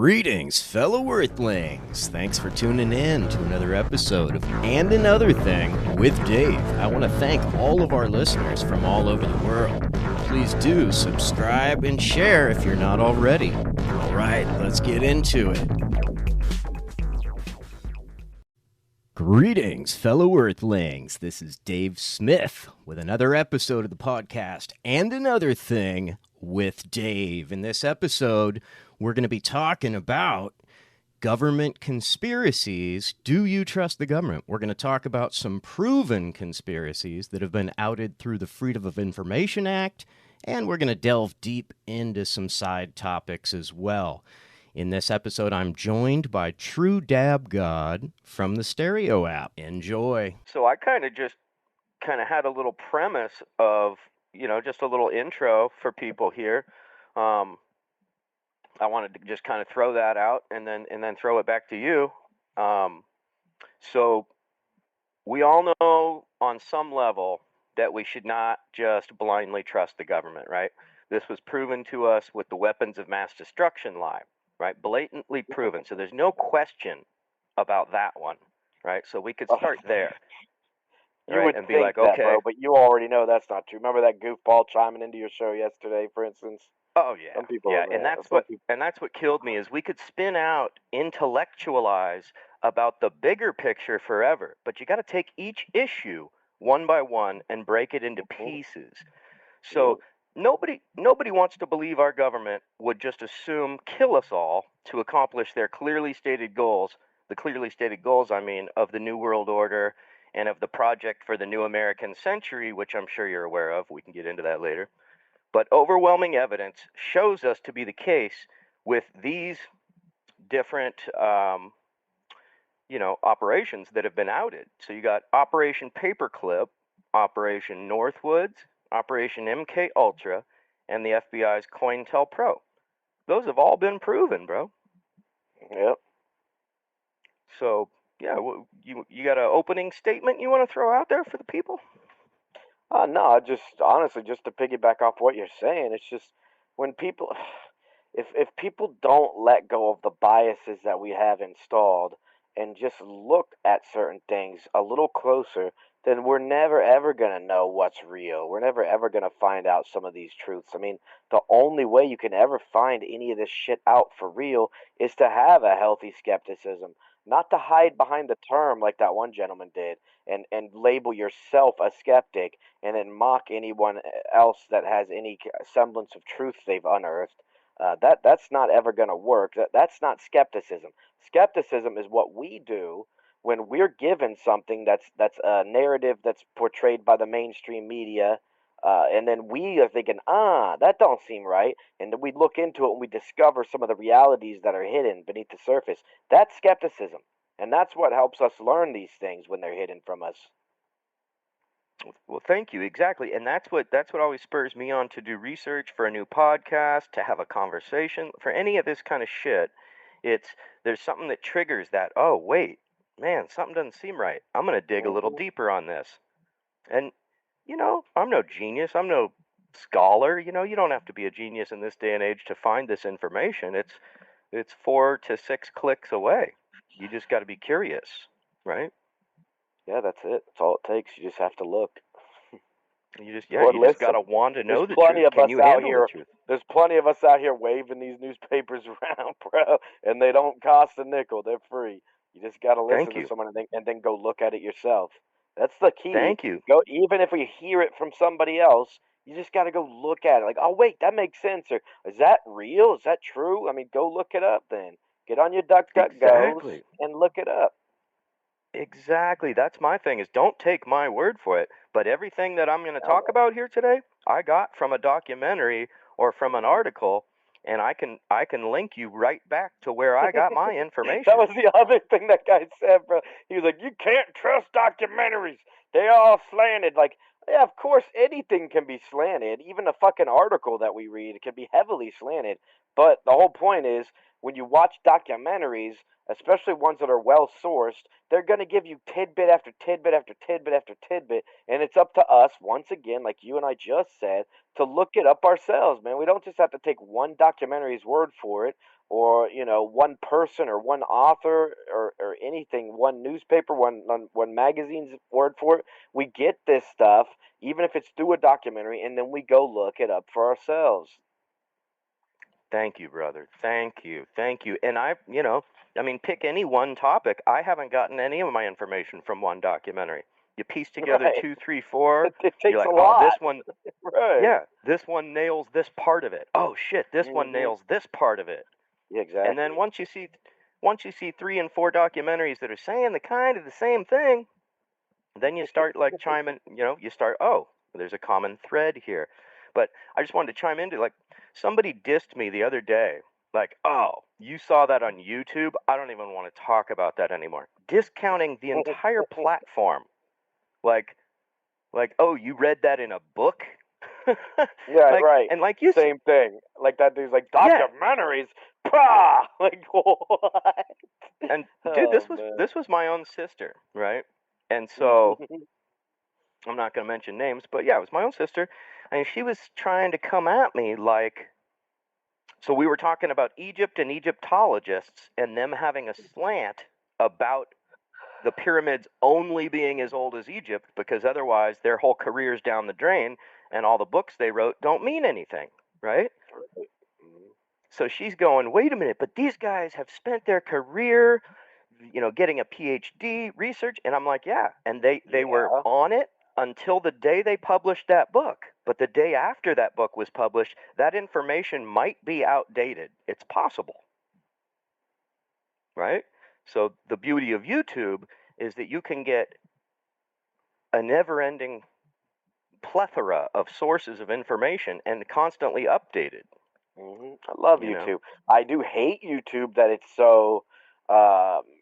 Greetings, fellow Earthlings. Thanks for tuning in to another episode of And Another Thing with Dave. I want to thank all of our listeners from all over the world. Please do subscribe and share if you're not already. All right, let's get into it. Greetings, fellow Earthlings. This is Dave Smith with another episode of the podcast And Another Thing with Dave. In this episode, we're going to be talking about government conspiracies. Do you trust the government? We're going to talk about some proven conspiracies that have been outed through the Freedom of Information Act, and we're going to delve deep into some side topics as well. In this episode, I'm joined by True Dab God from the Stereo app. Enjoy. So I kind of had a little premise of, just a little intro for people here. I wanted to just kind of throw that out and then throw it back to you. So we all know on some level that we should not just blindly trust the government, right? This was proven to us with the weapons of mass destruction lie, right? Blatantly proven. So there's no question about that one, right? So we could start there. You right? And be like, okay, bro, but you already know that's not true. Remember that goofball chiming into your show yesterday, for instance? Oh yeah, some people and that's what killed me is we could spin out, intellectualize about the bigger picture forever, but you got to take each issue one by one and break it into pieces. So nobody wants to believe our government would just assume kill us all to accomplish their clearly stated goals. The clearly stated goals, I mean, of the New World Order and of the Project for the New American Century, which I'm sure you're aware of. We can get into that later. But overwhelming evidence shows us to be the case with these different, operations that have been outed. So you got Operation Paperclip, Operation Northwoods, Operation MK Ultra, and the FBI's COINTELPRO. Those have all been proven, bro. Yep. So, yeah, you got an opening statement you want to throw out there for the people? No, honestly, just to piggyback off what you're saying, it's just when people, if people don't let go of the biases that we have installed and just look at certain things a little closer, then we're never ever going to know what's real. We're never ever going to find out some of these truths. I mean, the only way you can ever find any of this shit out for real is to have a healthy skepticism, not to hide behind the term like that one gentleman did and label yourself a skeptic and then mock anyone else that has any semblance of truth they've unearthed. That's not ever going to work. That's not skepticism. Skepticism is what we do when we're given something that's a narrative that's portrayed by the mainstream media, and then we are thinking, that don't seem right, and then we look into it and we discover some of the realities that are hidden beneath the surface. That's skepticism, and that's what helps us learn these things when they're hidden from us. Well, thank you. Exactly. And that's what always spurs me on to do research for a new podcast, to have a conversation, for any of this kind of shit. There's something that triggers that, oh, wait, man, something doesn't seem right. I'm going to dig a little deeper on this. And, I'm no genius. I'm no scholar. You don't have to be a genius in this day and age to find this information. It's 4 to 6 clicks away. You just got to be curious, right? Yeah, that's it. That's all it takes. You just have to look. You just got to want to know the truth. Can you handle the truth? There's plenty of us out here waving these newspapers around, bro, and they don't cost a nickel. They're free. You just got to listen to someone and then go look at it yourself. That's the key. Thank you. Even if we hear it from somebody else, you just got to go look at it. Like, oh, wait, that makes sense. Or, is that real? Is that true? I mean, go look it up then. Get on your DuckDuckGo and look it up. Exactly. That's my thing, is don't take my word for it. But everything that I'm going to talk about here today, I got from a documentary or from an article, and I can link you right back to where I got my information. That was the other thing that guy said, bro. He was like, you can't trust documentaries. They're all slanted. Like, yeah, of course, anything can be slanted. Even a fucking article that we read can be heavily slanted. But the whole point is, when you watch documentaries, especially ones that are well sourced, they're going to give you tidbit after tidbit after tidbit after tidbit, and it's up to us, once again, like you and I just said, to look it up ourselves, man. We don't just have to take one documentary's word for it. or one person or one author or anything, one newspaper, one magazine's word for it. We get this stuff, even if it's through a documentary, and then we go look it up for ourselves. Thank you, brother. Thank you. And pick any one topic. I haven't gotten any of my information from one documentary. You piece together Right. 2, 3, 4. It You're takes like, a oh, lot. this one, Right. yeah, this one nails this part of it. Oh shit, this one Mm-hmm. nails this part of it. Yeah, exactly. And then once you see 3 and 4 documentaries that are saying the kind of the same thing, then you start like chiming. Oh, there's a common thread here. But I just wanted to chime into, like, somebody dissed me the other day. Like, oh, you saw that on YouTube? I don't even want to talk about that anymore. Discounting the entire platform. Like, oh, you read that in a book? Yeah, right. And like you Same thing. Like that dude's like, yeah. documentaries? Pah! Like, what? And dude, Oh, man. this was my own sister, right? And so I'm not going to mention names, but yeah, it was my own sister, and she was trying to come at me like, so we were talking about Egypt and Egyptologists and them having a slant about the pyramids only being as old as Egypt, because otherwise their whole career's down the drain and all the books they wrote don't mean anything, right? So she's going, wait a minute, but these guys have spent their career, getting a PhD, research. And I'm like, yeah. And they were on it until the day they published that book. But the day after that book was published, that information might be outdated. It's possible. Right? So the beauty of YouTube is that you can get a never-ending plethora of sources of information and constantly updated. I love YouTube. I do hate YouTube that it's so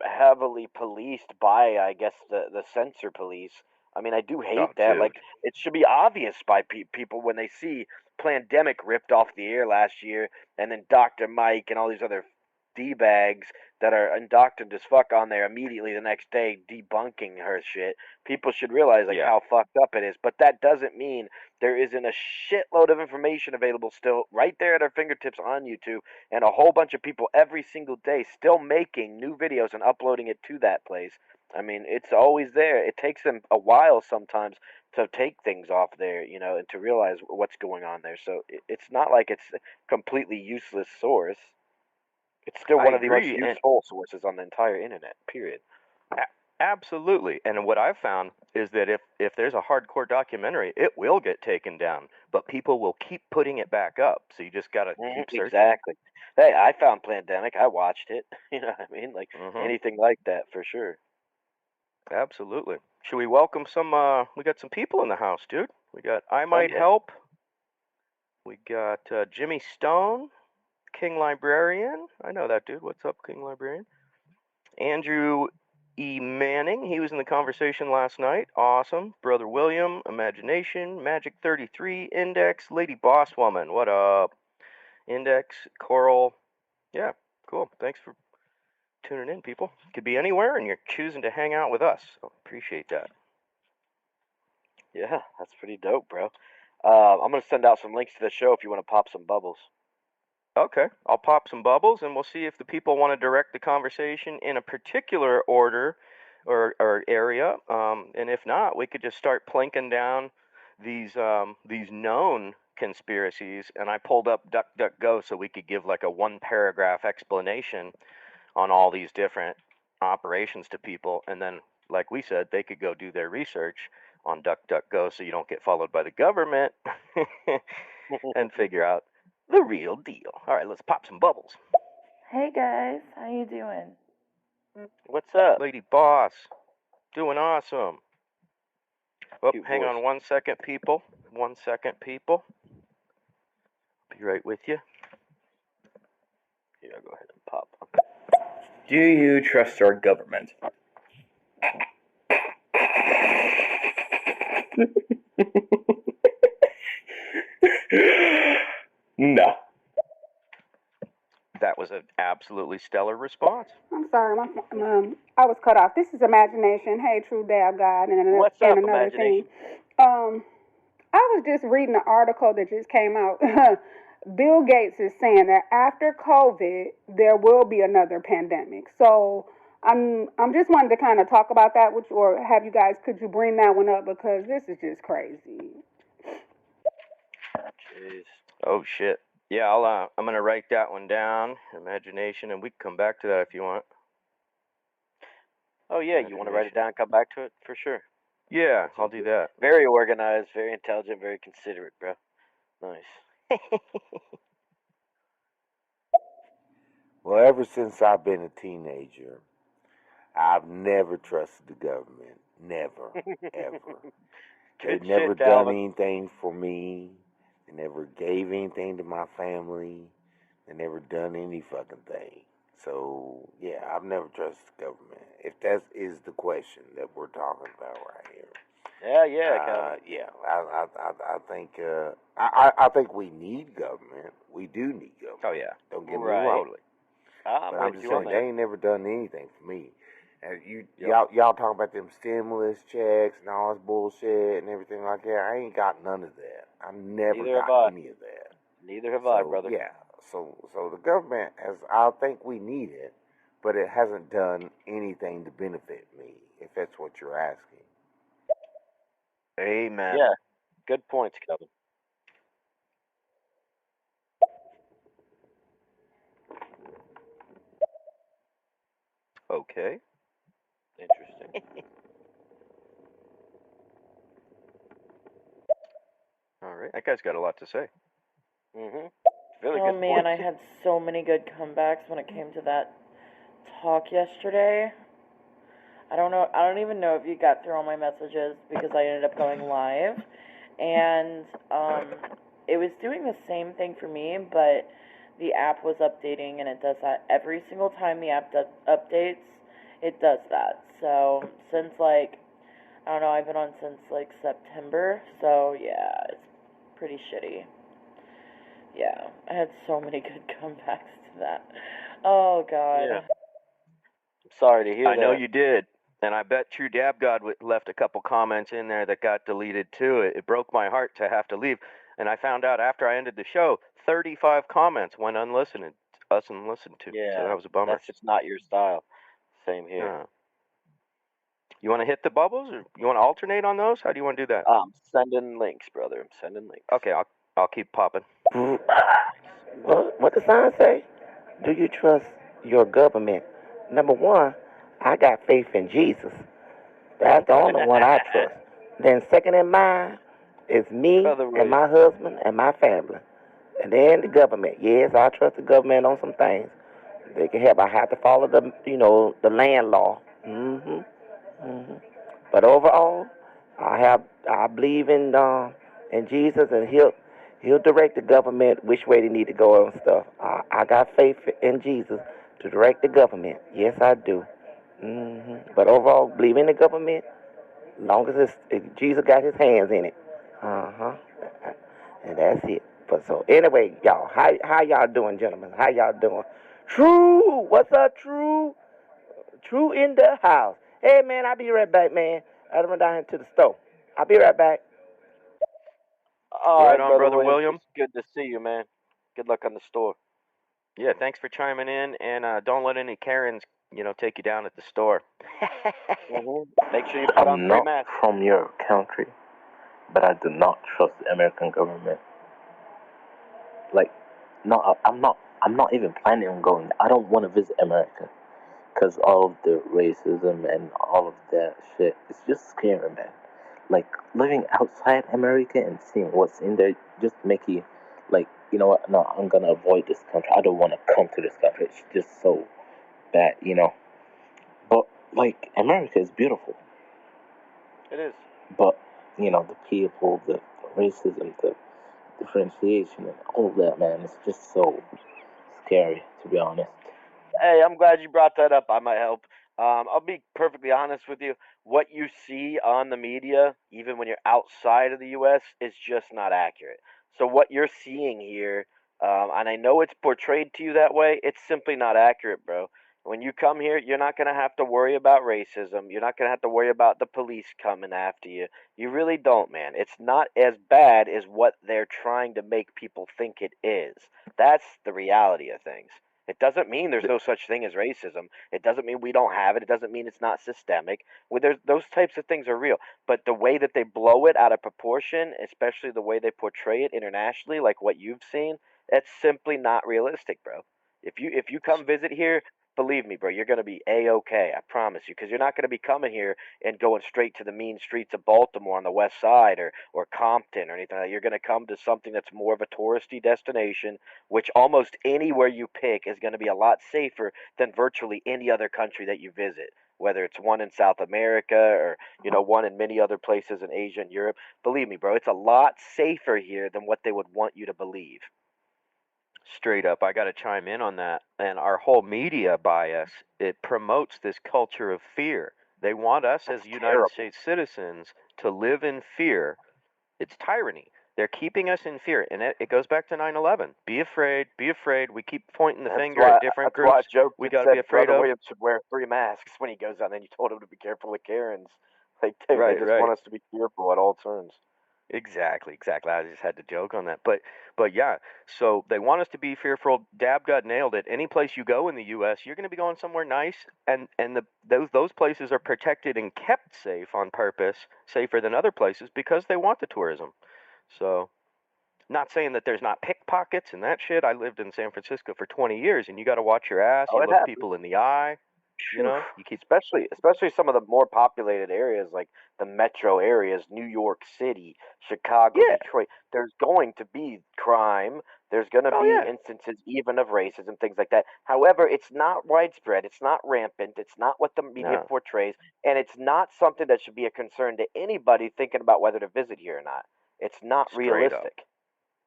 heavily policed by, I guess, the censor police. I mean, I do hate that. Dude. Like, it should be obvious by people when they see Plandemic ripped off the air last year, and then Dr. Mike and all these other D-bags that are indoctrined as fuck on there immediately the next day debunking her shit. People should realize, like, how fucked up it is. But that doesn't mean there isn't a shitload of information available still right there at our fingertips on YouTube, and a whole bunch of people every single day still making new videos and uploading it to that place. I mean, it's always there. It takes them a while sometimes to take things off there, and to realize what's going on there. So it's not like it's a completely useless source. It's still one of the most useful sources on the entire internet, period. Absolutely. And what I've found is that if there's a hardcore documentary, it will get taken down, but people will keep putting it back up. So you just got to keep searching. Exactly. Hey, I found Plandemic. I watched it. You know what I mean? Like, anything like that, for sure. Absolutely. Should we welcome some, we got some people in the house, dude. We got I Might Help. We got Jimmy Stone, King Librarian. I know that dude. What's up, King Librarian? Andrew E. Manning, he was in the conversation last night. Awesome. Brother William, Imagination, Magic 33, Index, Lady Boss Woman. What up? Index, Coral. Yeah, cool. Thanks for tuning in, people. Could be anywhere, and you're choosing to hang out with us. So appreciate that. Yeah, that's pretty dope, bro. I'm going to send out some links to the show if you want to pop some bubbles. Okay, I'll pop some bubbles, and we'll see if the people want to direct the conversation in a particular order or area. And if not, we could just start planking down these known conspiracies. And I pulled up DuckDuckGo so we could give like a 1-paragraph explanation on all these different operations to people. And then, like we said, they could go do their research on DuckDuckGo so you don't get followed by the government and figure out the real deal. All right, let's pop some bubbles. Hey guys, how you doing? What's up? Lady Boss. Doing awesome. Oh, hang voice. on 1 second, people. 1 second, people. Be right with you. Yeah, go ahead and pop. Do you trust our government? No. That was an absolutely stellar response. I'm sorry, I was cut off. This is Imagination. Hey, True Dab God, and What's up, another thing. I was just reading an article that just came out Bill Gates is saying that after COVID, there will be another pandemic. So I'm just wanting to kind of talk about that with you, or have you guys, could you bring that one up, because this is just crazy. Jeez. Oh shit. Yeah, I'm gonna write that one down. Imagination, and we can come back to that if you want. Oh yeah, you want to write it down and come back to it for sure. Yeah, I'll do that. Very organized, very intelligent, very considerate, bro. Nice. Well, ever since I've been a teenager, I've never trusted the government. Never, ever. They've Good never shit, done Calvin. anything for me. They never gave anything to my family. They never done any fucking thing. So, yeah, I've never trusted the government. If that is the question that we're talking about right here. Yeah, Calvin. Yeah, I think I think we need government. We do need government. Oh yeah. Don't get me Right. wrong. Totally. But I'm with just you on saying that. they ain't never done anything for me. And Yep. y'all talking about them stimulus checks and all this bullshit and everything like that. I ain't got none of that. I never Neither have got I. any of that. Neither have So I, brother. yeah, so the government has. I think we need it, but it hasn't done anything to benefit me. If that's what you're asking. Amen. Yeah. Good points, Calvin. Okay. Interesting. All right. That guy's got a lot to say. Really Oh good man, points. I had so many good comebacks when it came to that talk yesterday. I don't even know if you got through all my messages because I ended up going live, and it was doing the same thing for me, but the app was updating, and it does that every single time the app updates. It does that. So since I don't know, I've been on since September. So yeah, it's pretty shitty. Yeah, I had so many good comebacks to that. Oh god. Yeah. I'm sorry to hear I know that. you did. And I bet True Dab God left a couple comments in there that got deleted too. It broke my heart to have to leave. And I found out after I ended the show, 35 comments went unlistened to. Yeah. So that was a bummer. That's just not your style. Same here. Yeah. You want to hit the bubbles, or you want to alternate on those? How do you want to do that? I'm sending links, brother. I'm sending links. Okay, I'll keep popping. What the sign say? Do you trust your government? Number one, I got faith in Jesus. That's the only one I trust. Then second in mine is me Brother and William. my husband and my family. And then the government. Yes, I trust the government on some things. They can help. I have to follow the land law. But overall, I believe in Jesus, and he'll direct the government which way they need to go and stuff. I got faith in Jesus to direct the government. Yes, I do. But overall, believe in the government, long as Jesus got his hands in it. And that's it. But so anyway, y'all, how y'all doing, gentlemen? How y'all doing? True, what's up, True? True in the house. Hey man, I'll be right back, man. I run down to the store. I'll be right back. All Right right, on, Brother William. William. It's good to see you, man. Good luck on the store. Yeah, thanks for chiming in, and don't let any Karens, take you down at the store. Make sure you put on I'm 3 not masks. from your country, but I do not trust the American government. Like, no, I'm not even planning on going. I don't want to visit America because all of the racism and all of that shit. It's just scary, man. Like living outside America and seeing what's in there just make you like, you know what? No, I'm gonna avoid this country. I don't want to come to this country. It's just so bad. But like America is beautiful. It is. But the people, the racism, the differentiation, and all that, man, it's just so scary, to be honest. Hey, I'm glad you brought that up. I might help. I'll be perfectly honest with you. What you see on the media, even when you're outside of the U.S., is just not accurate. So what you're seeing here, and I know it's portrayed to you that way, it's simply not accurate, bro. When you come here, you're not going to have to worry about racism. You're not going to have to worry about the police coming after you. You really don't, man. It's not as bad as what they're trying to make people think it is. That's the reality of things. It doesn't mean there's no such thing as racism. It doesn't mean we don't have it. It doesn't mean it's not systemic. Well, those types of things are real. But the way that they blow it out of proportion, especially the way they portray it internationally, like what you've seen, that's simply not realistic, bro. If you come visit here, believe me, bro, you're gonna be a-okay. I promise you, because you're not gonna be coming here and going straight to the mean streets of Baltimore on the west side or Compton or anything like that. You're gonna come to something that's more of a touristy destination, which almost anywhere you pick is gonna be a lot safer than virtually any other country that you visit. Whether it's one in South America or one in many other places in Asia and Europe, believe me, bro, it's a lot safer here than what they would want you to believe. Straight up, I got to chime in on that. And our whole media bias, it promotes this culture of fear. They want us as United terrible. States citizens to live in fear. It's tyranny. They're keeping us in fear. And it goes back to 9/11. Be afraid, be afraid. We keep pointing the finger at different That's why I groups joked we and got to said be afraid Brother of. Williams should wear 3 masks when he goes out. And then you told him to be careful of Karens. Like, dude, Right, they just right. want us to be fearful at all turns. Exactly, exactly. I just had to joke on that. But yeah, so they want us to be fearful. Dab got nailed it. Any place you go in the US, you're going to be going somewhere nice, and those places are protected and kept safe on purpose, safer than other places because they want the tourism. So, not saying that there's not pickpockets and that shit. I lived in San Francisco for 20 years, and you got to watch your ass. Oh, You it look happens. people in the eye. You know, you keep Especially some of the more populated areas like the metro areas, New York City, Chicago, yeah. Detroit. There's going to be crime. There's going to Oh be yeah. instances even of racism, things like that. However, it's not widespread. It's not rampant. It's not what the media No. portrays, and it's not something that should be a concern to anybody thinking about whether to visit here or not. It's not Straight up. realistic.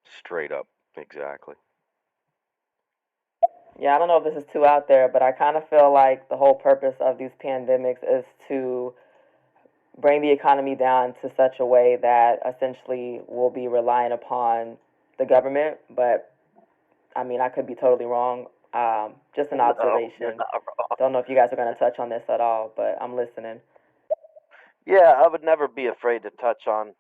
Straight up. Exactly. Yeah, I don't know if this is too out there, but I kind of feel like the whole purpose of these pandemics is to bring the economy down to such a way that essentially we'll be relying upon the government. But I mean, I could be totally wrong. Just an No, you're observation. not wrong. Don't know if you guys are going to touch on this at all, but I'm listening. Yeah, I would never be afraid to touch on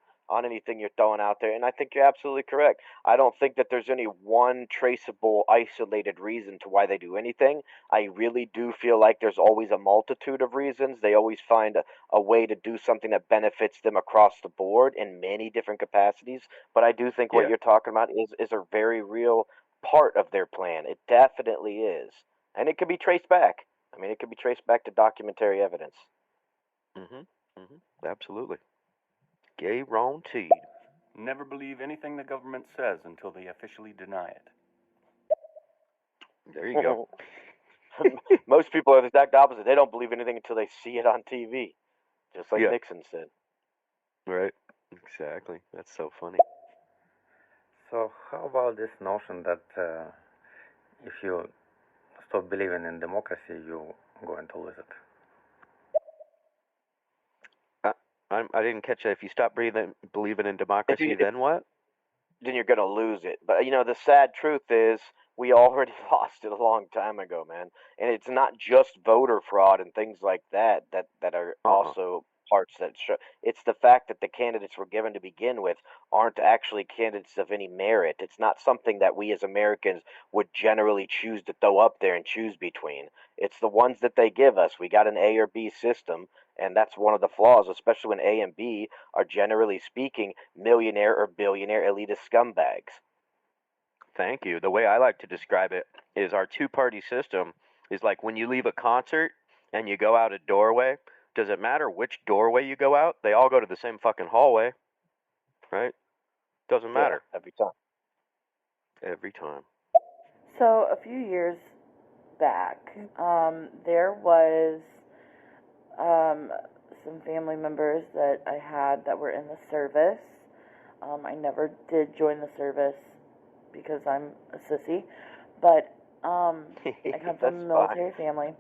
anything you're throwing out there, and I think you're absolutely correct. I don't think that there's any one traceable, isolated reason to why they do anything. I really do feel like there's always a multitude of reasons. They always find a way to do something that benefits them across the board in many different capacities. But I do think what Yeah. you're talking about is a very real part of their plan. It definitely is, and it can be traced back. I mean, it can be traced back to documentary evidence. Mhm. Mhm. Absolutely. Guaranteed. Never believe anything the government says until they officially deny it. There you go. Most people are the exact opposite. They don't believe anything until they see it on TV, just like Yeah. Nixon said. Right. Exactly. That's so funny. So, how about this notion that if you stop believing in democracy, you're going to lose it? I didn't catch that. If you stop believing in democracy, then what? Then you're gonna lose it. But the sad truth is we already lost it a long time ago, man. And it's not just voter fraud and things like that are also parts that show. It's the fact that the candidates we're given to begin with aren't actually candidates of any merit. It's not something that we as Americans would generally choose to throw up there and choose between. It's the ones that they give us. We got an A or B system, and that's one of the flaws, especially when A and B are generally speaking millionaire or billionaire elitist scumbags. Thank you. The way I like to describe it is our two-party system is like when you leave a concert and you go out a doorway. Does it matter which doorway you go out? They all go to the same fucking hallway, right? Doesn't matter. Yeah, every time. Every time. So a few years back, there was some family members that I had that were in the service. I never did join the service because I'm a sissy, but I come from a military family,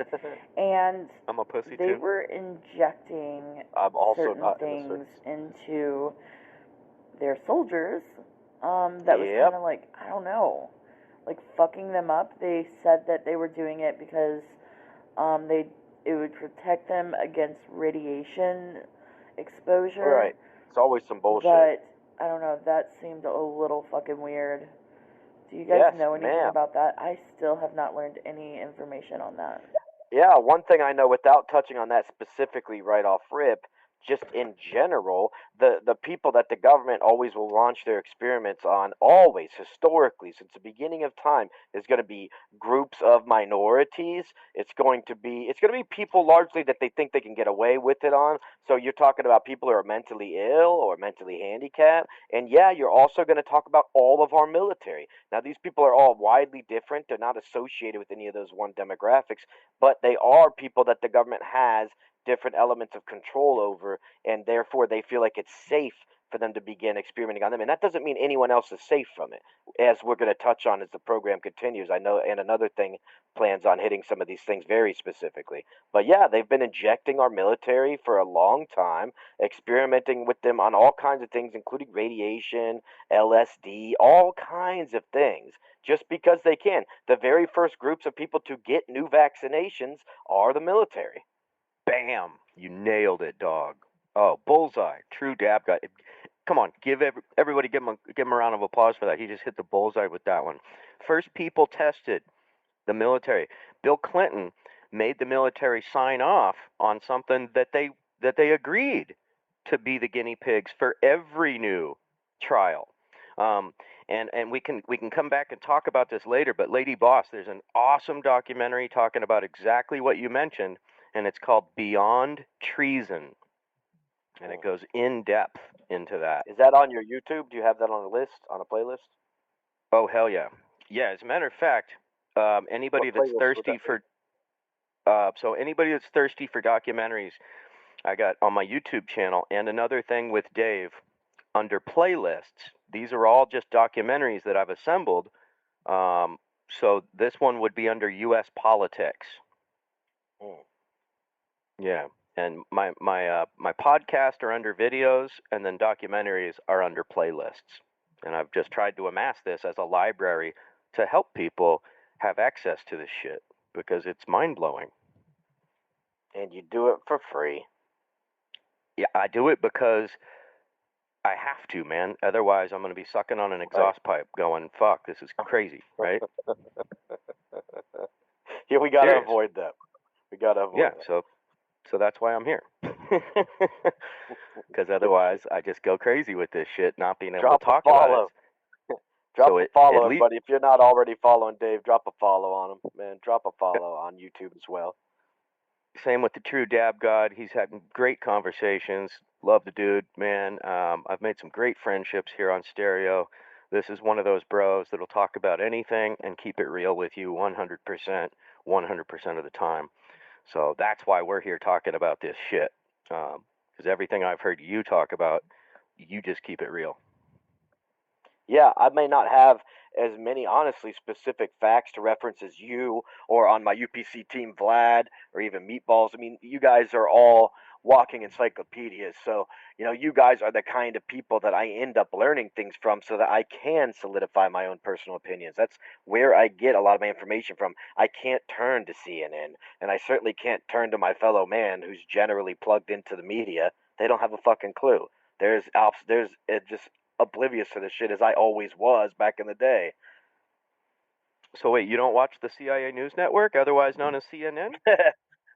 and I'm a pussy they too. were injecting I'm also certain not in the things service. into their soldiers that was Yep. kind of like, I don't know, like fucking them up. They said that they were doing it because It would protect them against radiation exposure. Right. It's always some bullshit. But I don't know. That seemed a little fucking weird. Do you guys know anything about that? I still have not learned any information on that. Yeah, one thing I know without touching on that specifically right off rip, just in general, the people that the government always will launch their experiments on, always historically since the beginning of time, is going to be groups of minorities. It's going to be people largely that they think they can get away with it on. So you're talking about people who are mentally ill or mentally handicapped, and yeah, you're also going to talk about all of our military. Now these people are all widely different. They're not associated with any of those one demographics, but they are people that the government has different elements of control over, and therefore they feel like it's safe for them to begin experimenting on them. And that doesn't mean anyone else is safe from it, as we're going to touch on as the program continues. I know, and another thing plans on hitting some of these things very specifically. But yeah, they've been injecting our military for a long time, experimenting with them on all kinds of things, including radiation, LSD, all kinds of things, just because they can. The very first groups of people to get new vaccinations are the military. Bam! You nailed it, dog. Oh, bullseye. True dab guy. Come on, everybody give him a round of applause for that. He just hit the bullseye with that one. First people tested, the military. Bill Clinton made the military sign off on something that they agreed to be the guinea pigs for every new trial. And we can come back and talk about this later. But Lady Boss, there's an awesome documentary talking about exactly what you mentioned, and it's called Beyond Treason, and it goes in depth into that. Is that on your YouTube? Do you have that on a list, on a playlist? Oh hell yeah, yeah. As a matter of fact, anybody that's thirsty for anybody that's thirsty for documentaries, I got on my YouTube channel, and another thing with Dave, under playlists. These are all just documentaries that I've assembled. So this one would be under U.S. politics. Yeah, and my podcasts are under videos, and then documentaries are under playlists. And I've just tried to amass this as a library to help people have access to this shit, because it's mind-blowing. And you do it for free. Yeah, I do it because I have to, man. Otherwise, I'm going to be sucking on an exhaust pipe going, fuck, this is crazy, right? Yeah, we got to avoid that. We got to avoid that. Yeah, so that's why I'm here. Because otherwise, I just go crazy with this shit, not being able to talk about it. Drop a follow, everybody. If you're not already following Dave, drop a follow on him, man. Drop a follow on YouTube as well. Same with the True Dab God. He's had great conversations. Love the dude, man. I've made some great friendships here on Stereo. This is one of those bros that'll talk about anything and keep it real with you 100%, 100% of the time. So that's why we're here talking about this shit. Because everything I've heard you talk about, you just keep it real. Yeah, I may not have as many, honestly, specific facts to reference as you, or on my UPC team, Vlad, or even Meatballs. I mean, you guys are all walking encyclopedias. So, you guys are the kind of people that I end up learning things from so that I can solidify my own personal opinions. That's where I get a lot of my information from. I can't turn to CNN, and I certainly can't turn to my fellow man who's generally plugged into the media. They don't have a fucking clue. There's just oblivious to this shit as I always was back in the day. So wait, you don't watch the CIA News Network, otherwise known as CNN?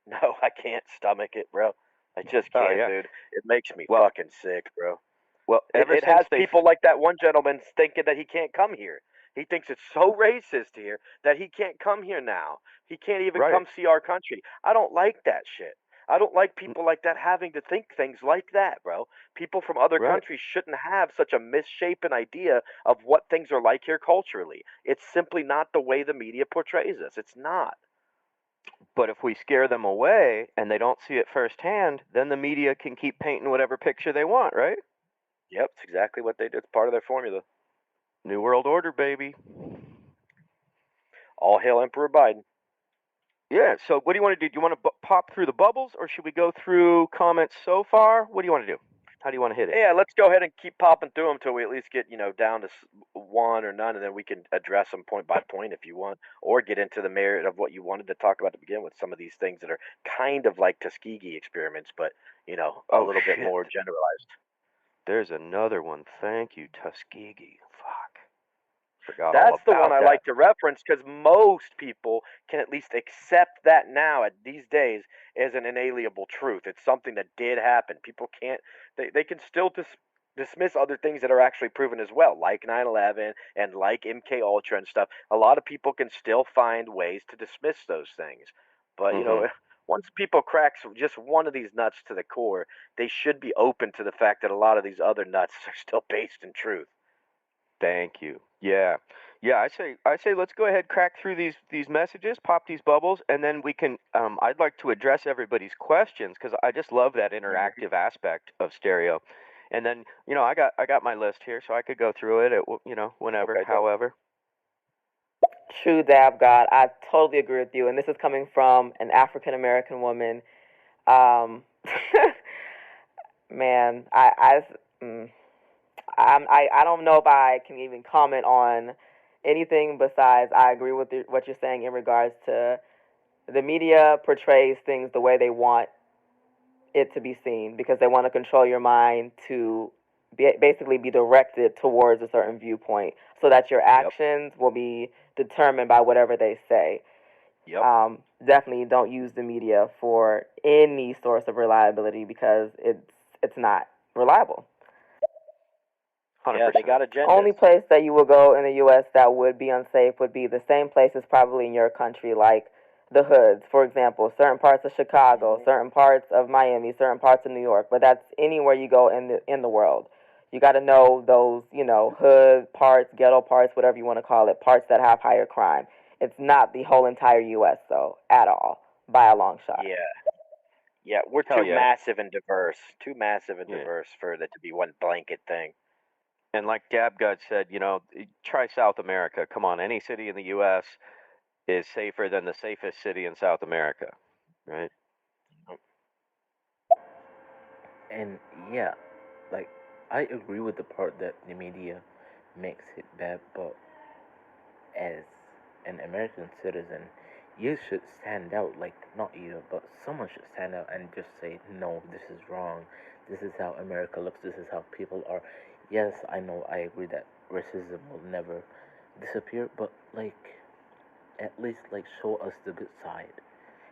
No, I can't stomach it, bro. I just can't, dude. It makes me fucking sick, bro. Well, it has people like that one gentleman thinking that he can't come here. He thinks it's so racist here that he can't come here now. He can't even come see our country. I don't like that shit. I don't like people like that having to think things like that, bro. People from other countries shouldn't have such a misshapen idea of what things are like here culturally. It's simply not the way the media portrays us. It's not. But if we scare them away and they don't see it firsthand, then the media can keep painting whatever picture they want, right? Yep, it's exactly what they do. It's part of their formula. New World Order, baby. All hail Emperor Biden. Yeah, so what do you want to do? Do you want to pop through the bubbles, or should we go through comments so far? What do you want to do? How do you want to hit it? Yeah, let's go ahead and keep popping through them till we at least get down to one or none, and then we can address them point by point if you want, or get into the merit of what you wanted to talk about to begin with. Some of these things that are kind of like Tuskegee experiments, but a little bit more generalized. There's another one. Thank you, Tuskegee. Fuck. Forgot all That's the about one I that. like to reference because most people can at least accept that now at these days as an inalienable truth. It's something that did happen. People can't, they can still dismiss other things that are actually proven as well, like 9/11 and like MK Ultra and stuff. A lot of people can still find ways to dismiss those things. But, once people crack just one of these nuts to the core, they should be open to the fact that a lot of these other nuts are still based in truth. Thank you. Yeah. I say let's go ahead, crack through these messages, pop these bubbles, and then we can I'd like to address everybody's questions because I just love that interactive aspect of stereo. And then, I got my list here, so I could go through it at whenever, however. True, Dab God. I totally agree with you, and this is coming from an African American woman. Man, I don't know if I can even comment on anything besides I agree with what you're saying in regards to the media portrays things the way they want it to be seen because they want to control your mind to basically be directed towards a certain viewpoint so that your actions will be determined by whatever they say. Definitely don't use the media for any source of reliability because it's not reliable. 100%. Yeah, they got agendas. Only place that you will go in the U.S. that would be unsafe would be the same places probably in your country, like the hoods. For example, certain parts of Chicago, certain parts of Miami, certain parts of New York. But that's anywhere you go in the world. You got to know those, hood parts, ghetto parts, whatever you want to call it, parts that have higher crime. It's not the whole entire U.S. though, at all, by a long shot. Yeah, we're too massive and diverse. Too massive and diverse for that to be one blanket thing. And like Dab God said, try South America. Come on, any city in the U.S. is safer than the safest city in South America, right? And yeah, like I agree with the part that the media makes it bad, but as an American citizen, you should stand out. Like not you, but someone should stand out and just say, no, this is wrong. This is how America looks. This is how people are. Yes, I know. I agree that racism will never disappear, but like at least like show us the good side.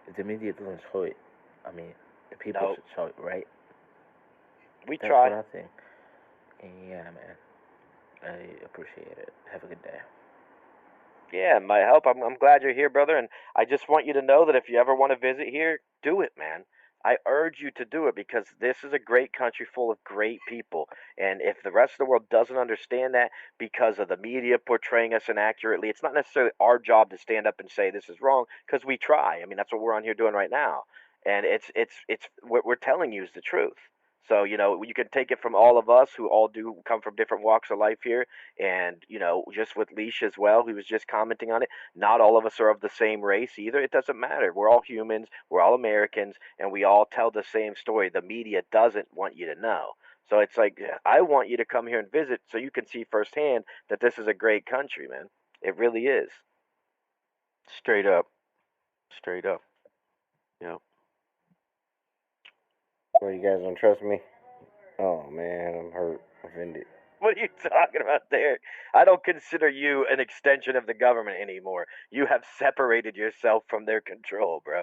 If the media doesn't show it, I mean, the people should show it, right? We That's try. what I think. And yeah, man. I appreciate it. Have a good day. Yeah, it might help. I'm glad you're here, brother, and I just want you to know that if you ever want to visit here, do it, man. I urge you to do it because this is a great country full of great people. And if the rest of the world doesn't understand that because of the media portraying us inaccurately, it's not necessarily our job to stand up and say this is wrong because we try. I mean, that's what we're on here doing right now. And it's what we're telling you is the truth. So, you can take it from all of us who all do come from different walks of life here. And, just with Leash as well, who was just commenting on it, not all of us are of the same race either. It doesn't matter. We're all humans, we're all Americans, and we all tell the same story. The media doesn't want you to know. So it's like, I want you to come here and visit so you can see firsthand that this is a great country, man. It really is. Straight up. Straight up. Yep. Well, you guys don't trust me? Oh, man, I'm hurt, offended. What are you talking about there? I don't consider you an extension of the government anymore. You have separated yourself from their control, bro.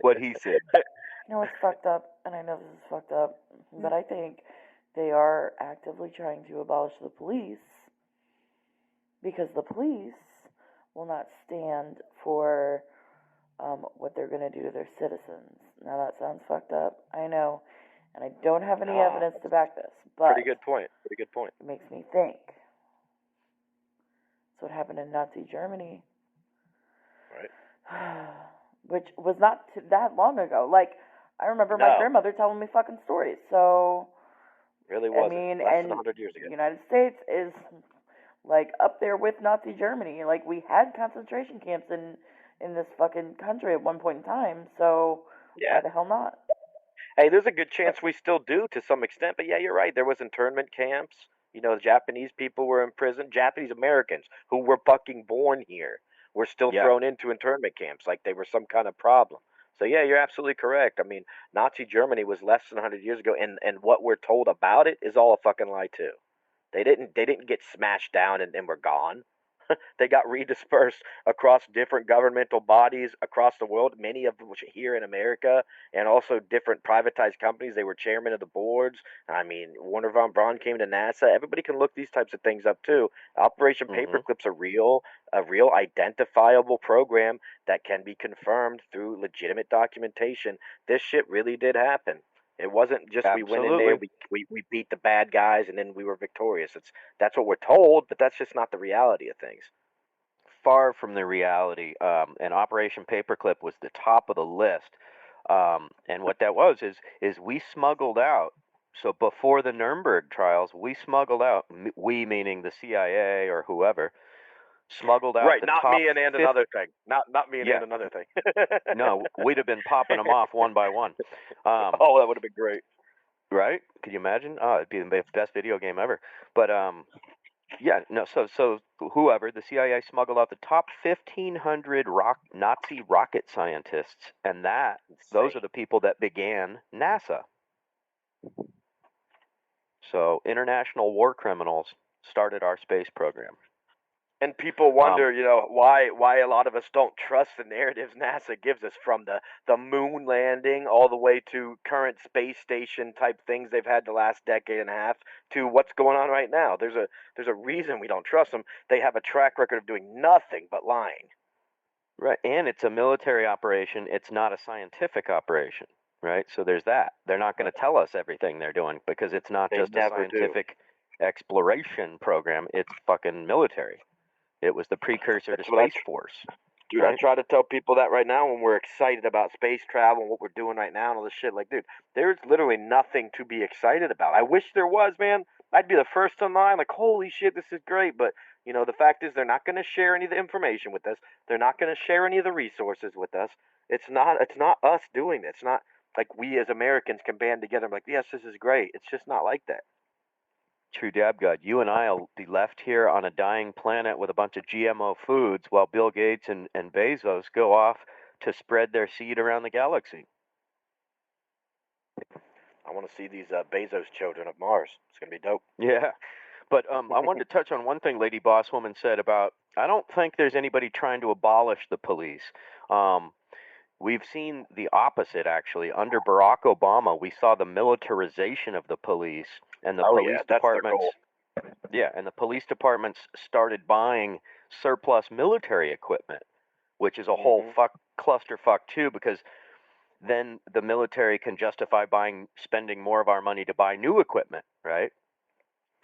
What he said. You know what's fucked up, and I know this is fucked up, but I think they are actively trying to abolish the police because the police will not stand for what they're going to do to their citizens. Now that sounds fucked up, I know, and I don't have any evidence to back this, but Pretty good point. it makes me think. That's what happened in Nazi Germany. Right. Which was not that long ago. Like, I remember my grandmother telling me fucking stories, so... Really wasn't. I mean, less and than 100 years ago. The United States is, like, up there with Nazi Germany. Like, we had concentration camps in this fucking country at one point in time, so why the hell not? Hey, there's a good chance we still do to some extent, but yeah, you're right. There was internment camps. You know, Japanese people were in prison. Japanese Americans who were fucking born here were still Yeah. thrown into internment camps like they were some kind of problem. So yeah, you're absolutely correct. I mean, Nazi Germany was less than 100 years ago, and what we're told about it is all a fucking lie too. They didn't get smashed down and were gone. They got redispersed across different governmental bodies across the world, many of which here in America, and also different privatized companies. They were chairman of the boards. I mean, Warner von Braun came to NASA. Everybody can look these types of things up too. Operation Mm-hmm. Paperclip's a real identifiable program that can be confirmed through legitimate documentation. This shit really did happen. It wasn't just we went in there, Absolutely. we beat the bad guys, and then we were victorious. That's what we're told, but that's just not the reality of things. Far from the reality. And Operation Paperclip was the top of the list. And what that is we smuggled out. So before the Nuremberg trials, we smuggled out. We meaning the CIA or whoever smuggled out Right, the not top me and 50. another thing. Not me and Yeah, another thing. no, we'd have been popping them off one by one. Oh, that would have been great. Right? Could you imagine? Oh, it'd be the best video game ever. But yeah, no. So whoever the CIA smuggled out the top 1,500 Nazi rocket scientists, and those are Insane. the people that began NASA. So international war criminals started our space program. And people Um, wonder, why a lot of us don't trust the narratives NASA gives us, from the moon landing all the way to current space station type things they've had the last decade and a half to what's going on right now. There's a reason we don't trust them. They have a track record of doing nothing but lying. right, and it's a military operation. It's not a scientific operation, right? So there's that. They're not going to tell us everything they're doing because it's not They just a never do. scientific exploration program. It's fucking military. It was the precursor to That's what Space Force, Dude, I right? try to tell people that right now when we're excited about space travel and what we're doing right now and all this shit. Like, dude, there's literally nothing to be excited about. I wish there was, man. I'd be the first in line. Like, holy shit, this is great. But, the fact is they're not going to share any of the information with us. They're not going to share any of the resources with us. It's not us doing this. It's not like we as Americans can band together and be like, yes, this is great. It's just not like that. True dab god. You and I'll be left here on a dying planet with a bunch of GMO foods while Bill Gates and Bezos go off to spread their seed around the galaxy. I want to see these Bezos children of Mars. It's going to be dope. Yeah. But I wanted to touch on one thing Lady Bosswoman said about I don't think there's anybody trying to abolish the police. Um, we've seen the opposite, actually. Under Barack Obama, we saw the militarization of the police and the Oh, police yeah, that's their departments. goal. Yeah, and the police departments started buying surplus military equipment, which is a whole clusterfuck too, because then the military can justify spending more of our money to buy new equipment, right?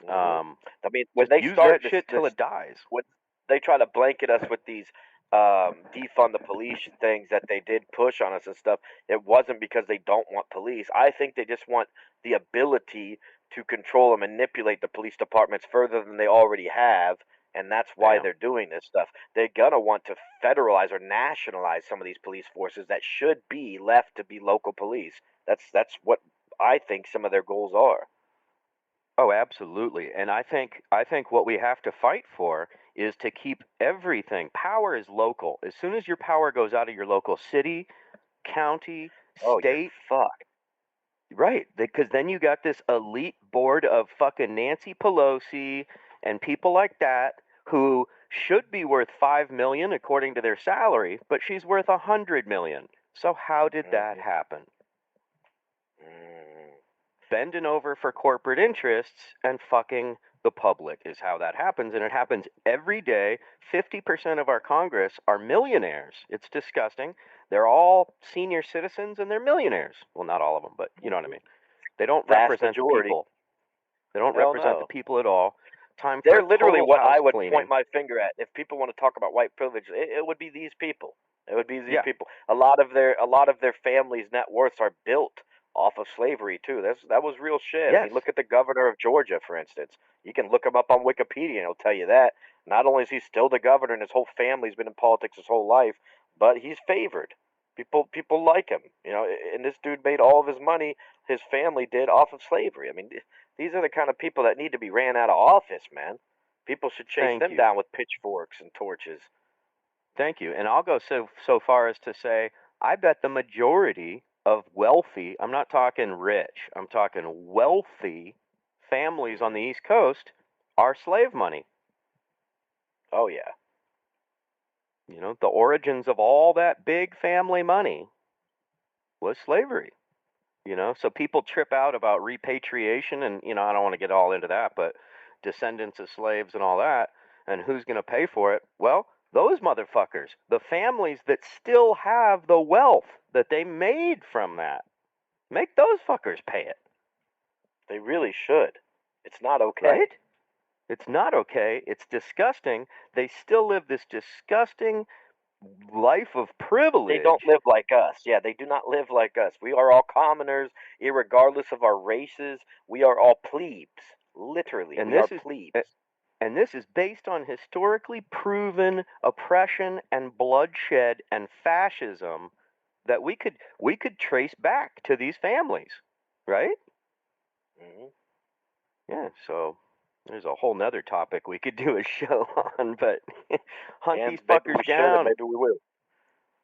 I mean, when Just they use start that shit till it dies. when they try to blanket us with these defund the police things that they did push on us and stuff, it wasn't because they don't want police. I think they just want the ability to control and manipulate the police departments further than they already have. And that's why Damn. they're doing this stuff. They're gonna want to federalize or nationalize some of these police forces that should be left to be local police. That's what I think some of their goals are. Oh, absolutely. And I think what we have to fight for is to keep everything. Power is local. As soon as your power goes out of your local city, county, Oh, you're state, fucked. right, because then you got this elite board of fucking Nancy Pelosi and people like that who should be worth 5 million according to their salary, but she's worth 100 million. So how did that happen? Bending over for corporate interests and fucking the public is how that happens, and it happens every day. 50% of our Congress are millionaires. It's disgusting. They're all senior citizens and they're millionaires. Well, not all of them, but you know what I mean. They don't Vast represent the majority. people. They don't Hell represent the no. people at all. Time for They're literally total what house I would cleaning. point my finger at. If people want to talk about white privilege, it would be these people. It would be these Yeah. people. A lot of their families' net worths are built off of slavery too. That was real shit. I Yes. mean, look at the governor of Georgia, for instance. You can look him up on Wikipedia, and it'll tell you that. Not only is he still the governor, and his whole family's been in politics his whole life, but he's favored. People like him, and this dude made all of his money, his family did, off of slavery. I mean, these are the kind of people that need to be ran out of office, man. People should chase Thank them you. down with pitchforks and torches. Thank you. And I'll go so far as to say I bet the majority of wealthy, I'm not talking rich, I'm talking wealthy families on the East Coast are slave money. Oh yeah. The origins of all that big family money was slavery. So people trip out about repatriation, and I don't want to get all into that, but descendants of slaves and all that, and who's going to pay for it? Well, those motherfuckers, the families that still have the wealth that they made from that, make those fuckers pay it. They really should. It's not okay. Right? It's not okay. It's disgusting. They still live this disgusting life of privilege. They don't live like us. Yeah, they do not live like us. We are all commoners, irregardless of our races. We are all plebes. Literally, we are plebes. And this is based on historically proven oppression and bloodshed and fascism that we could trace back to these families, right? Mm-hmm. Yeah, so there's a whole nother topic we could do a show on, but hunt these fuckers down. Maybe we will.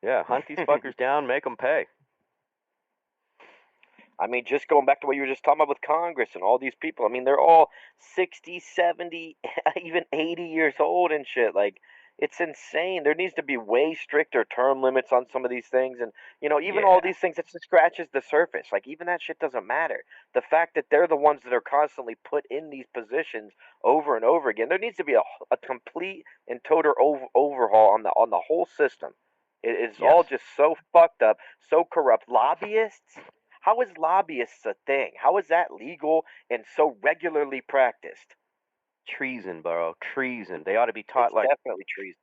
Yeah, hunt these fuckers down, make them pay. I mean, just going back to what you were just talking about with Congress and all these people. I mean, they're all 60, 70, even 80 years old and shit. Like, it's insane. There needs to be way stricter term limits on some of these things. And, even all these things, it just scratches the surface. Like, even that shit doesn't matter. The fact that they're the ones that are constantly put in these positions over and over again, there needs to be a complete and total overhaul on the whole system. It is all just so fucked up, so corrupt. Lobbyists? How is lobbyists a thing? How is that legal and so regularly practiced? Treason, bro. Treason. They ought to be taught like definitely treason.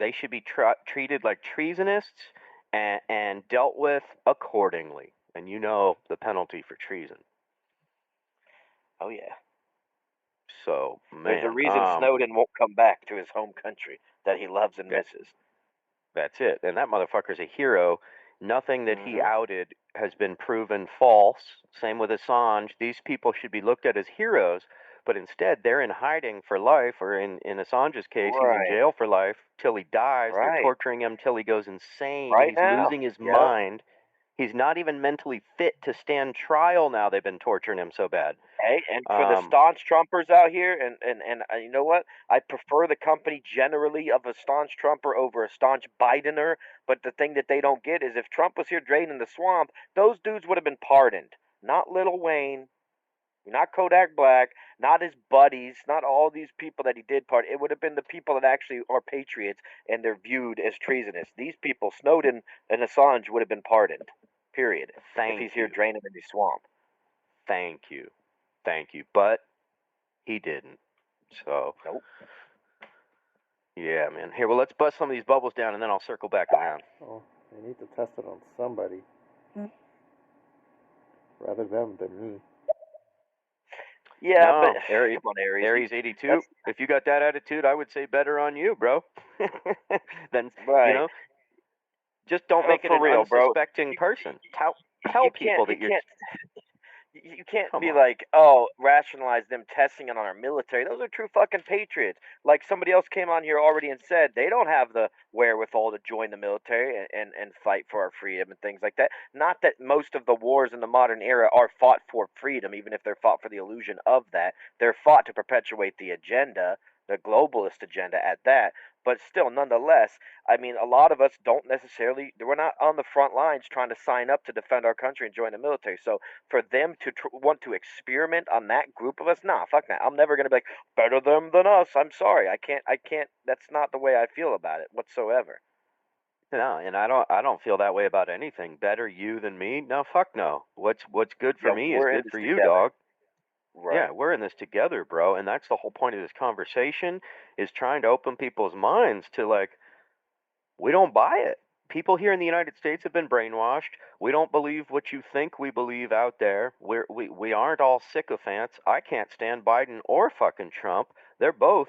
They should be treated like treasonists and dealt with accordingly. And the penalty for treason. Oh yeah. So, man, there's a reason Snowden won't come back to his home country that he loves and misses. That's it. And that motherfucker's a hero. Nothing that he outed has been proven false. Same with Assange. These people should be looked at as heroes, but instead they're in hiding for life, or in Assange's case, he's in jail for life till he dies. They're torturing him till he goes insane. He's losing his mind. He's not even mentally fit to stand trial now. They've been torturing him so bad. Hey, and for the staunch Trumpers out here, and you know what? I prefer the company generally of a staunch Trumper over a staunch Bidener. But the thing that they don't get is if Trump was here draining the swamp, those dudes would have been pardoned. Not Lil Wayne, not Kodak Black, not his buddies, not all these people that he did pardon. It would have been the people that actually are patriots and they're viewed as treasonous. These people, Snowden and Assange, would have been pardoned. Period. If he's here draining in the swamp. Thank you. But he didn't. So. Nope. Yeah, man. Here, well, let's bust some of these bubbles down, and then I'll circle back around. Oh, they need to test it on somebody. Rather them than me. Yeah, no, but Aries, come on, Aries. Aries 82. If you got that attitude, I would say better on you, bro. Then just don't make it an unsuspecting person. Tell people that you're. You can't be like, rationalize them testing it on our military. Those are true fucking patriots. Like somebody else came on here already and said they don't have the wherewithal to join the military and fight for our freedom and things like that. Not that most of the wars in the modern era are fought for freedom, even if they're fought for the illusion of that. They're fought to perpetuate the agenda, the globalist agenda at that. But still, nonetheless, I mean, a lot of us don't necessarily, we're not on the front lines trying to sign up to defend our country and join the military. So for them to want to experiment on that group of us, nah, fuck that. I'm never going to be like, better them than us. I'm sorry. I can't, that's not the way I feel about it whatsoever. No, and I don't feel that way about anything. Better you than me? No, fuck no. What's good for me is good for you, dog. Right. Yeah, we're in this together, bro. And that's the whole point of this conversation, is trying to open people's minds to, like, we don't buy it. People here in the United States have been brainwashed. We don't believe what you think we believe out there. We aren't all sycophants. I can't stand Biden or fucking Trump. They're both,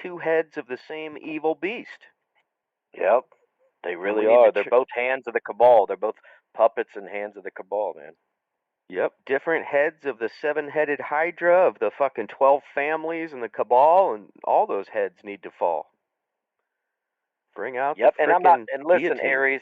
two heads of the same evil beast. Yep. They And really we need are. to They're both hands of the cabal. They're both puppets and hands of the cabal, man. Yep, different heads of the seven-headed hydra of the fucking 12 families and the cabal, and all those heads need to fall. Bring out Yep, the and I'm not. frickin' And listen, guillotine. Aries,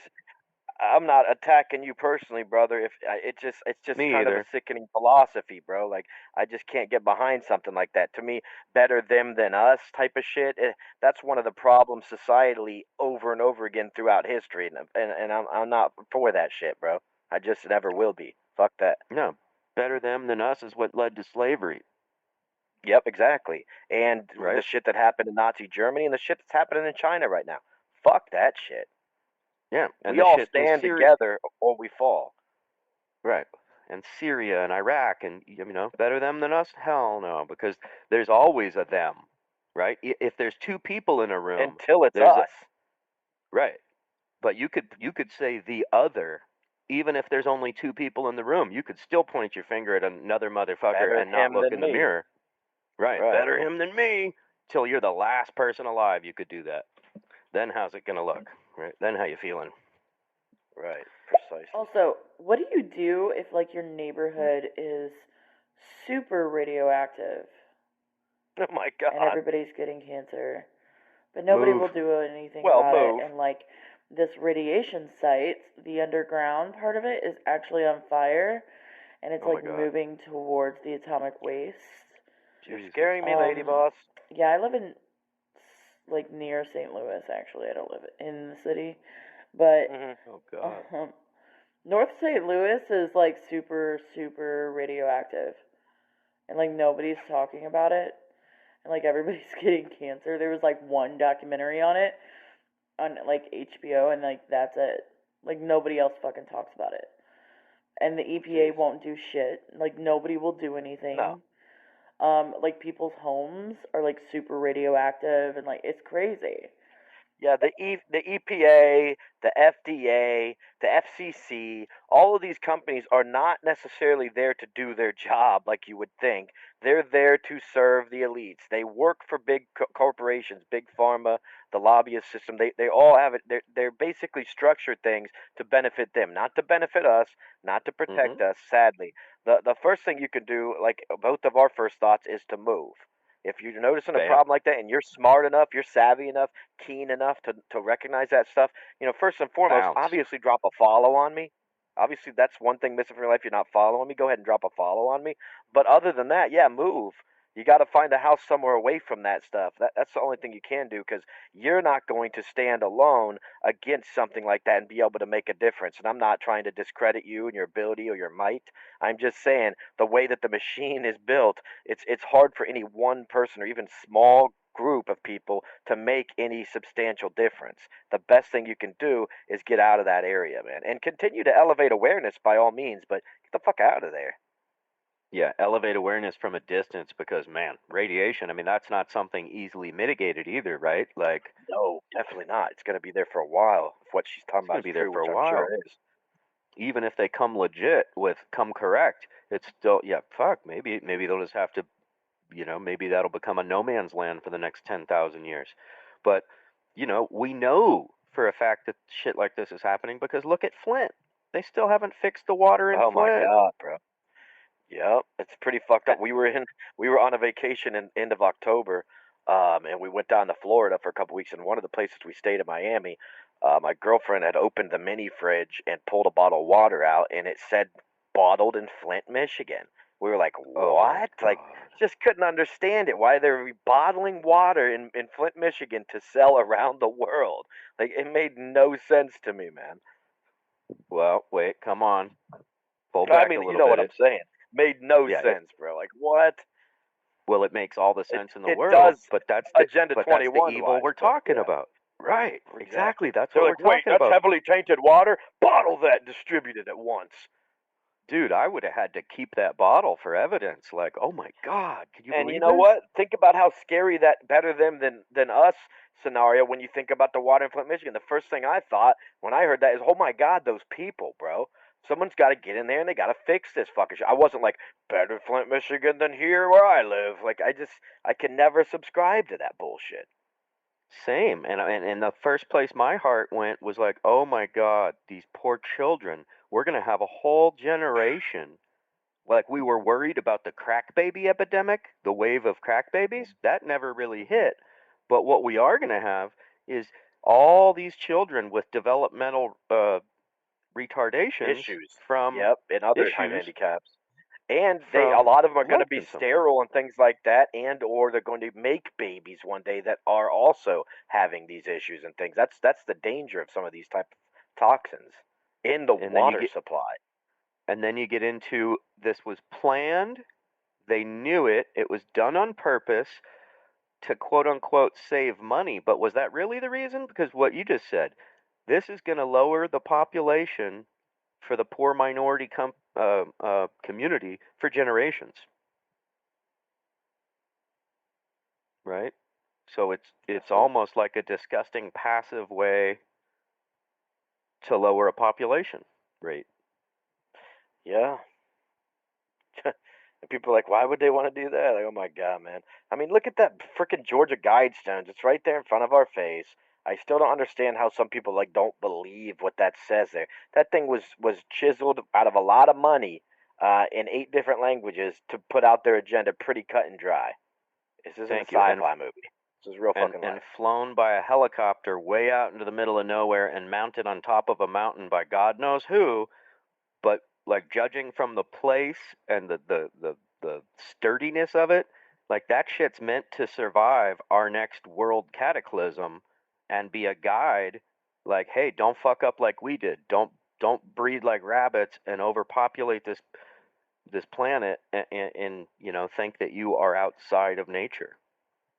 I'm not attacking you personally, brother. If it's just Me kind of a either. sickening philosophy, bro. Like I just can't get behind something like that. To me, better them than us type of shit. That's one of the problems societally over and over again throughout history, and I'm not for that shit, bro. I just never will be. Fuck that. No, better them than us is what led to slavery, Yep, exactly. And the right? shit that happened in Nazi Germany and the shit that's happening in China right now. Fuck that shit. Yeah, and We the all shit in stand Syria, together or we fall. right? And Syria and Iraq, and better them than us? Hell no, because there's always a them, right? If there's two people in a room, Until it's there's a us. right. But you could say the other, even if there's only two people in the room. You could still point your finger at another motherfucker Better and not him look than in the me. mirror. Right. Right. Better him than me. Till you're the last person alive you could do that. Then how's it gonna look? Right. Then how you feeling? Right. Precisely. Also, what do you do if like your neighborhood is super radioactive Oh my god. and everybody's getting cancer, but nobody Move. will do anything Well, about move. it? And like this radiation site, the underground part of it is actually on fire, and it's Oh my like God. moving towards the atomic waste. You're Jesus. scaring me, lady boss. Yeah, I live in like near St. Louis. Actually, I don't live in the city, but Oh God. North St. Louis is like super, super radioactive. And like nobody's talking about it. And like everybody's getting cancer. There was like one documentary on it on like HBO, and like that's it. Like nobody else fucking talks about it. And the EPA won't do shit. Like nobody will do anything. No. Like people's homes are like super radioactive, and like it's crazy. Yeah, the EPA, the FDA, the FCC, all of these companies are not necessarily there to do their job like you would think. They're there to serve the elites. They work for big corporations, big pharma, the lobbyist system. They all have it. They're basically structured things to benefit them, not to benefit us, not to protect us. Sadly, the first thing you can do, like both of our first thoughts, is to move. If you're noticing a Bam. problem like that and you're smart enough, you're savvy enough, keen enough to recognize that stuff, first and foremost, Bounce. obviously drop a follow on me. Obviously, that's one thing missing from your life. You're not following me. Go ahead and drop a follow on me. But other than that, yeah, move. You got to find a house somewhere away from that stuff. That's the only thing you can do because you're not going to stand alone against something like that and be able to make a difference. And I'm not trying to discredit you and your ability or your might. I'm just saying the way that the machine is built, it's hard for any one person or even small group of people to make any substantial difference. The best thing you can do is get out of that area, man, and continue to elevate awareness by all means, but get the fuck out of there. Yeah, elevate awareness from a distance because, man, radiation, I mean, that's not something easily mitigated either, right? Like, No, definitely not. It's going to be there for a while if what she's talking it's going about to be is there true, for a which I'm sure while. it is. Even if they come legit come correct, it's still, yeah, fuck, maybe they'll just have to, maybe that'll become a no man's land for the next 10,000 years. But, we know for a fact that shit like this is happening because look at Flint. They still haven't fixed the water in Oh my Flint. god, bro. Yep, it's pretty fucked up. We were on a vacation in end of October, and we went down to Florida for a couple weeks. And one of the places we stayed in Miami, my girlfriend had opened the mini fridge and pulled a bottle of water out, and it said bottled in Flint, Michigan. We were like, Oh my what? Like, God. just couldn't understand it. Why they're bottling water in Flint, Michigan to sell around the world? Like, it made no sense to me, man. Well, wait, come on. Pull I back a mean, you little know bit. what I'm saying. Made no Yeah, sense, bro. Like, what? well, it makes all the sense in the It world, does but that's Agenda the 21 evil wise, we're but talking yeah, about. Right. Exactly. That's They're what we're like, wait, talking that's about. heavily tainted water. Bottle that, distribute it at once. Dude, I would have had to keep that bottle for evidence. Like, oh my God, can you And you believe know this? what? Think about how scary that better them than us scenario when you think about the water in Flint, Michigan. The first thing I thought when I heard that is, oh my God, those people, bro. Someone's got to get in there and they got to fix this fucking shit. I wasn't like, better Flint, Michigan than here where I live. Like, I can never subscribe to that bullshit. Same. And the first place my heart went was like, oh my God, these poor children. We're going to have a whole generation. Like, we were worried about the crack baby epidemic, the wave of crack babies. That never really hit. But what we are going to have is all these children with developmental retardations Issues. from Yep, and other type issues handicaps. And a from lot of them are going to love be consumption. sterile and things like that, and or they're going to make babies one day that are also having these issues and things. That's the danger of some of these type of toxins in the And then water supply. and then you get into, this was planned. They knew it. It was done on purpose to quote unquote save money. But was that really the reason? Because what you just said, this is going to lower the population for the poor minority community for generations. Right? So it's almost like a disgusting passive way to lower a population rate. Yeah. And people are like, why would they want to do that? Like, oh my God, man. I mean, look at that freaking Georgia Guidestones. It's right there in front of our face. I still don't understand how some people like don't believe what that says there. That thing was chiseled out of a lot of money in 8 different languages to put out their agenda pretty cut and dry. This isn't Thank a you. sci-fi movie. This is real fucking And life. flown by a helicopter way out into the middle of nowhere and mounted on top of a mountain by God knows who. But like, judging from the place and the sturdiness of it, like, that shit's meant to survive our next world cataclysm and be a guide. Like, hey, don't fuck up like we did. Don't breed like rabbits and overpopulate this planet and think that you are outside of nature.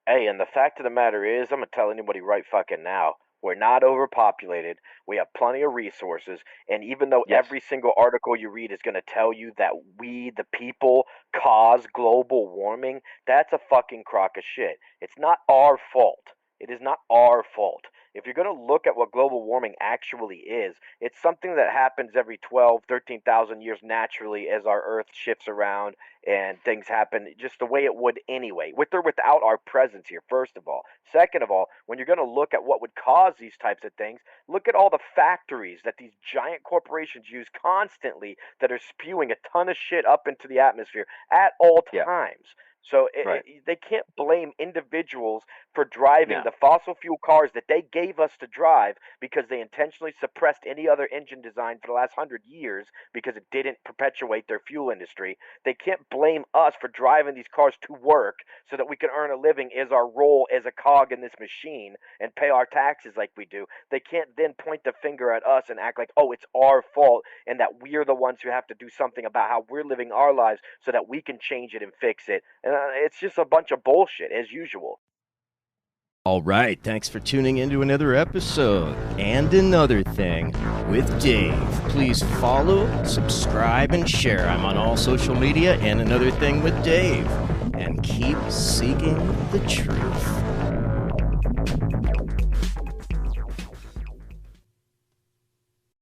Hey, and the fact of the matter is, I'm gonna tell anybody right fucking now, we're not overpopulated. We have plenty of resources, and even though Yes. every single article you read is gonna tell you that we, the people, cause global warming, that's a fucking crock of shit. It's not our fault. It is not our fault. If you're going to look at what global warming actually is, it's something that happens every 12, 13,000 years naturally as our Earth shifts around and things happen just the way it would anyway, with or without our presence here, first of all. Second of all, when you're going to look at what would cause these types of things, look at all the factories that these giant corporations use constantly that are spewing a ton of shit up into the atmosphere at all times. So they can't blame individuals for driving the fossil fuel cars that they gave us to drive because they intentionally suppressed any other engine design for the last 100 years because it didn't perpetuate their fuel industry. They can't blame us for driving these cars to work so that we can earn a living as our role as a cog in this machine and pay our taxes like we do. They can't then point the finger at us and act like, oh, it's our fault and that we're the ones who have to do something about how we're living our lives so that we can change it and fix it. And it's just a bunch of bullshit, as usual. All right, thanks for tuning into another episode and Another Thing with Dave. Please follow, subscribe, and share. I'm on all social media and Another Thing with Dave. And keep seeking the truth.